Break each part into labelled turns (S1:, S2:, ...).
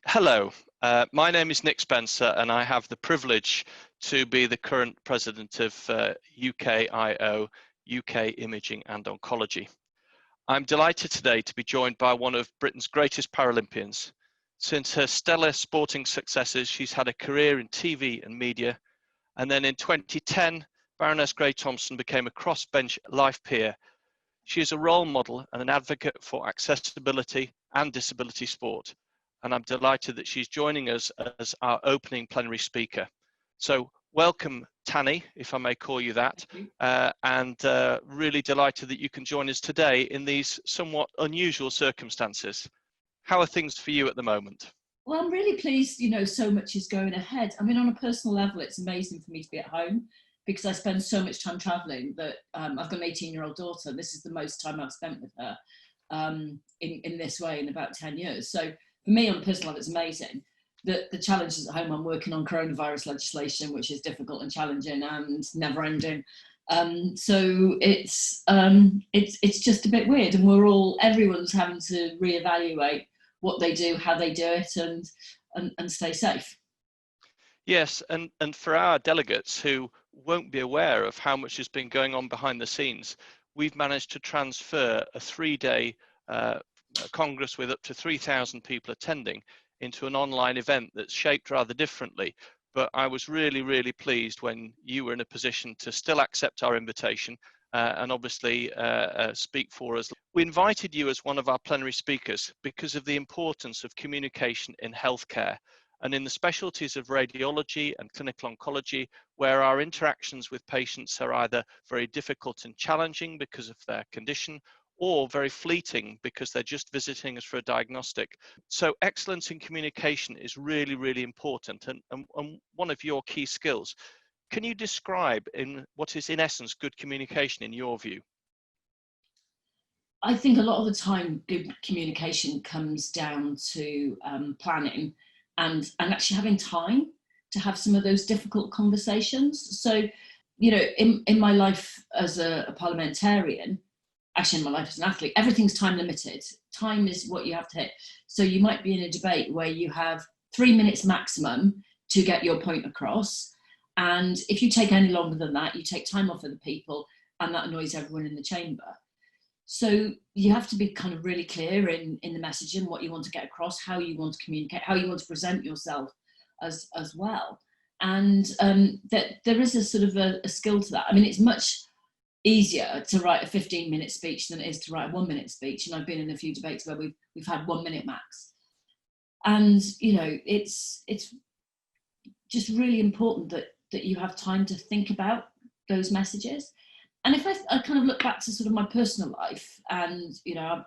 S1: Hello, my name is Nick Spencer and I have the privilege to be the current president of UKIO, UK Imaging and Oncology. I'm delighted today to be joined by one of Britain's greatest Paralympians. Since her stellar sporting successes, she's had a career in TV and media, and then in 2010, Baroness Grey-Thompson became a crossbench life peer. She is a role model and an advocate for accessibility and disability sport, and I'm delighted that she's joining us as our opening plenary speaker. So welcome, Tanni, if I may call you that, and really delighted that you can join us today in these somewhat unusual circumstances. How are things for you at the moment?
S2: Well, I'm really pleased, so much is going ahead. I mean, on a personal level, it's amazing for me to be at home because I spend so much time traveling that I've got an 18-year-old daughter. This is the most time I've spent with her in this way in about 10 years. So for me, on a personal level, it's amazing. The challenges at home, I'm working on coronavirus legislation, which is difficult and challenging and never ending. So it's just a bit weird, and everyone's having to reevaluate what they do, how they do it, and stay safe.
S1: Yes, and for our delegates who won't be aware of how much has been going on behind the scenes, we've managed to transfer a 3-day Congress with up to 3,000 people attending into an online event that's shaped rather differently. But I was really, really pleased when you were in a position to still accept our invitation and obviously speak for us. We invited you as one of our plenary speakers because of the importance of communication in healthcare and in the specialties of radiology and clinical oncology, where our interactions with patients are either very difficult and challenging because of their condition, or very fleeting because they're just visiting us for a diagnostic. So excellence in communication is really, really important and one of your key skills. Can you describe in what is in essence good communication in your view?
S2: I think a lot of the time good communication comes down to planning and actually having time to have some of those difficult conversations. So, in my life as a parliamentarian, actually in my life as an athlete, everything's time limited. Time is what you have to hit. So you might be in a debate where you have 3 minutes maximum to get your point across. And if you take any longer than that, you take time off of the people and that annoys everyone in the chamber. So you have to be kind of really clear in the messaging, what you want to get across, how you want to communicate, how you want to present yourself as well. And that there is a sort of a skill to that. I mean, it's much easier to write a 15-minute speech than it is to write a 1-minute speech. And I've been in a few debates where we've had 1 minute max. And, it's just really important that you have time to think about those messages. And if I kind of look back to sort of my personal life, and,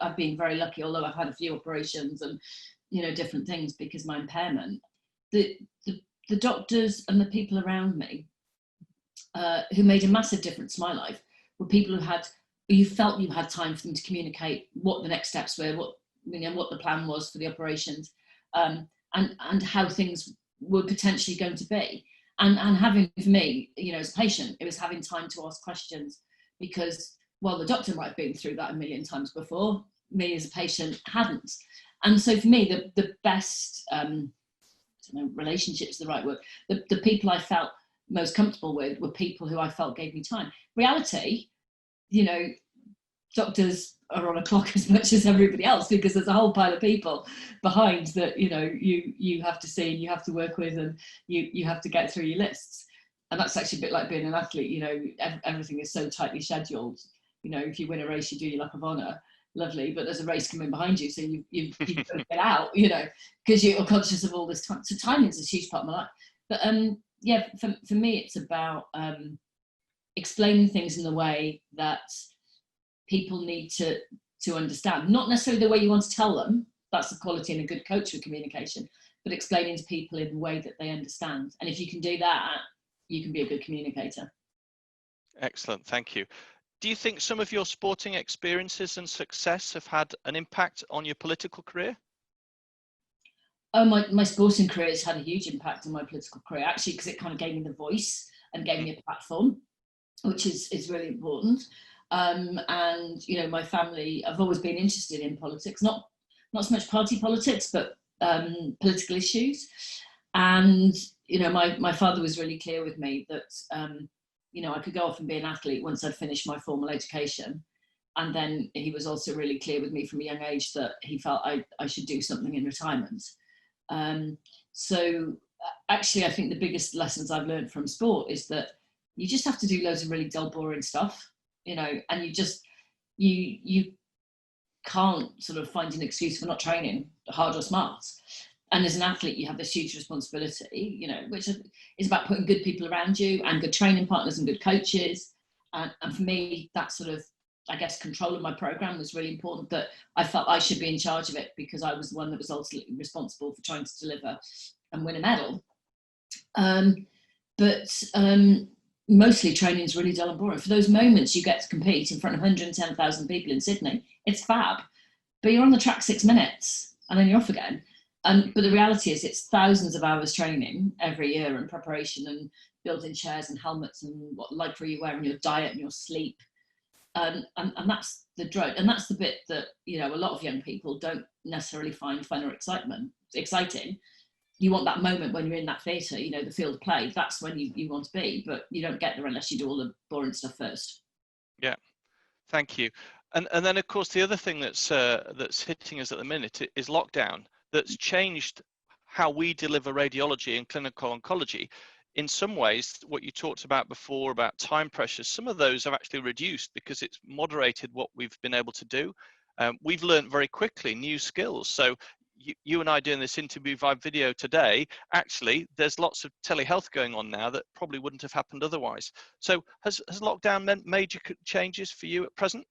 S2: I've been very lucky, although I've had a few operations and, different things because of my impairment, the doctors and the people around me who made a massive difference to my life were people who you felt you had time for them to communicate what the next steps were, what the plan was for the operations, and how things were potentially going to be. And having, for me, as a patient, it was having time to ask questions because, well, the doctor might have been through that a million times before, me as a patient hadn't. And so for me, the best, I don't know, relationship is the right word, the people I felt most comfortable with were people who I felt gave me time. Reality, doctors are on a clock as much as everybody else because there's a whole pile of people behind that you have to see and you have to work with and you have to get through your lists. And that's actually a bit like being an athlete. Everything is so tightly scheduled. If you win a race, you do your lap of honour, lovely, but there's a race coming behind you, so you've got to get out, because you're conscious of all this time. So timing is a huge part of my life. But yeah, for me, it's about explaining things in the way that people need to understand, not necessarily the way you want to tell them. That's the quality in a good coach with communication, but explaining to people in the way that they understand. And if you can do that, you can be a good communicator.
S1: Excellent, thank you. Do you think some of your sporting experiences and success have had an impact on your political career?
S2: Oh, my sporting career has had a huge impact on my political career, actually, because it kind of gave me the voice and gave me a platform, which is really important. And my family, I've always been interested in politics, not so much party politics, but political issues. And, you know, my father was really clear with me that, you know, I could go off and be an athlete once I'd finished my formal education. And then he was also really clear with me from a young age that he felt I should do something in retirement. So actually, I think the biggest lessons I've learned from sport is that you just have to do loads of really dull, boring stuff, you know, and you can't sort of find an excuse for not training hard or smart. And as an athlete, you have this huge responsibility, you know, which is about putting good people around you and good training partners and good coaches. And for me, that sort of, I guess, control of my program was really important, that I felt I should be in charge of it because I was the one that was ultimately responsible for trying to deliver and win a medal. But mostly training is really dull and boring. For those moments you get to compete in front of 110,000 people in Sydney, it's fab. But you're on the track 6 minutes and then you're off again. But the reality is it's thousands of hours training every year and preparation and building chairs and helmets and what lycra you wear and your diet and your sleep. And that's the dread. And that's the bit that, you know, a lot of young people don't necessarily find fun or exciting. You want that moment when you're in that theatre, you know, the field of play. That's when you want to be, but you don't get there unless you do all the boring stuff first.
S1: Yeah, thank you. And then, of course, the other thing that's hitting us at the minute is lockdown. That's changed how we deliver radiology and clinical oncology. In some ways, what you talked about before about time pressures, some of those have actually reduced because it's moderated what we've been able to do. We've learned very quickly new skills. So you and I doing this interview via video today, actually, there's lots of telehealth going on now that probably wouldn't have happened otherwise. So has lockdown meant major changes for you at present?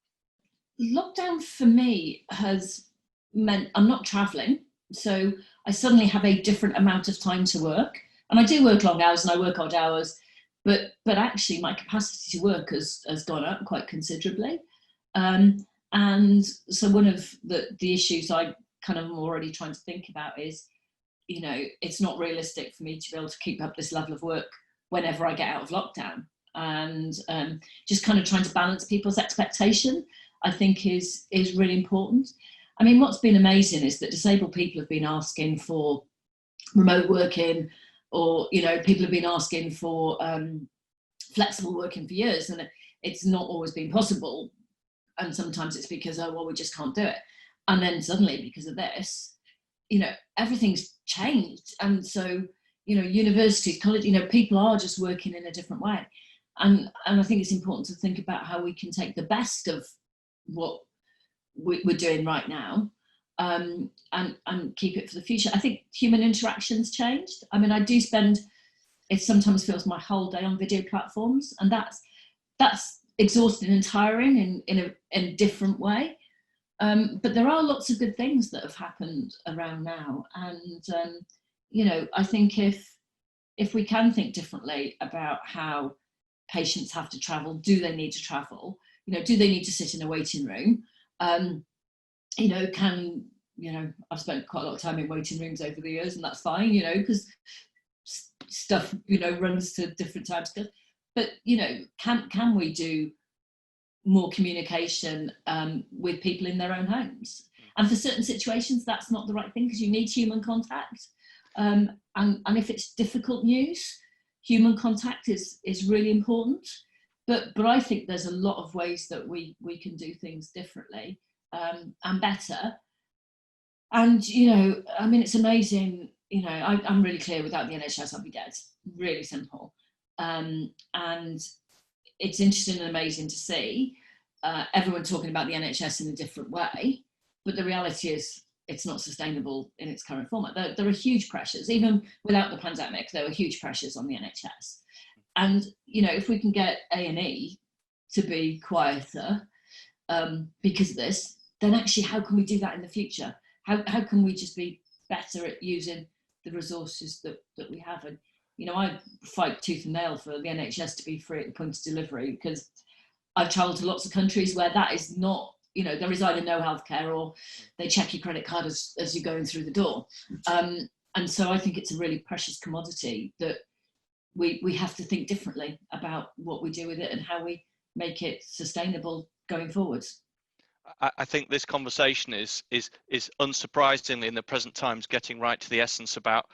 S2: Lockdown for me has meant I'm not traveling. So I suddenly have a different amount of time to work. And I do work long hours and I work odd hours, but actually my capacity to work has gone up quite considerably. And so one of the issues I kind of am already trying to think about is, you know, it's not realistic for me to be able to keep up this level of work whenever I get out of lockdown. And just kind of trying to balance people's expectation, I think is really important. I mean, what's been amazing is that disabled people have been asking for remote working, or, you know, people have been asking for flexible working for years, and it's not always been possible. And sometimes it's because, oh, well, we just can't do it. And then suddenly, because of this, you know, everything's changed. And so, you know, universities, college, you know, people are just working in a different way. And I think it's important to think about how we can take the best of what we're doing right now and keep it for the future. I think human interaction's changed. I mean, I do spend, it sometimes feels my whole day on video platforms, and that's exhausting and tiring in a different way. But there are lots of good things that have happened around now. And, you know, I think if we can think differently about how patients have to travel, do they need to travel? You know, do they need to sit in a waiting room? You know, I've spent quite a lot of time in waiting rooms over the years, and that's fine, you know, because stuff, you know, runs to different times. But, you know, can we do more communication with people in their own homes? And for certain situations, that's not the right thing, because you need human contact. And if it's difficult news, human contact is really important. But I think there's a lot of ways that we can do things differently and better. And, you know, I mean, it's amazing, you know, I'm really clear, without the NHS, I'd be dead. Really simple. And it's interesting and amazing to see everyone talking about the NHS in a different way. But the reality is it's not sustainable in its current format. There are huge pressures. Even without the pandemic, there were huge pressures on the NHS. And, you know, if we can get A&E to be quieter because of this, then actually how can we do that in the future? How can we just be better at using the resources that we have? And, you know, I fight tooth and nail for the NHS to be free at the point of delivery, because I've travelled to lots of countries where that is not, you know, there is either no healthcare or they check your credit card as you're going through the door. And so I think it's a really precious commodity that we have to think differently about what we do with it and how we make it sustainable going forwards.
S1: I think this conversation is unsurprisingly in the present times getting right to the essence about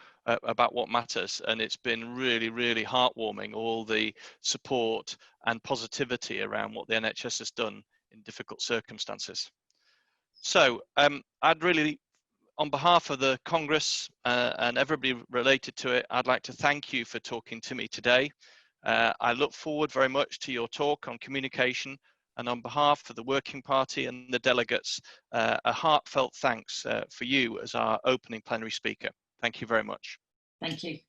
S1: what matters, and it's been really heartwarming, all the support and positivity around what the NHS has done in difficult circumstances. So I'd really, on behalf of the Congress and everybody related to it, I'd like to thank you for talking to me today. I look forward very much to your talk on communication, and on behalf of the Working Party and the delegates, a heartfelt thanks for you as our opening plenary speaker. Thank you very much.
S2: Thank you.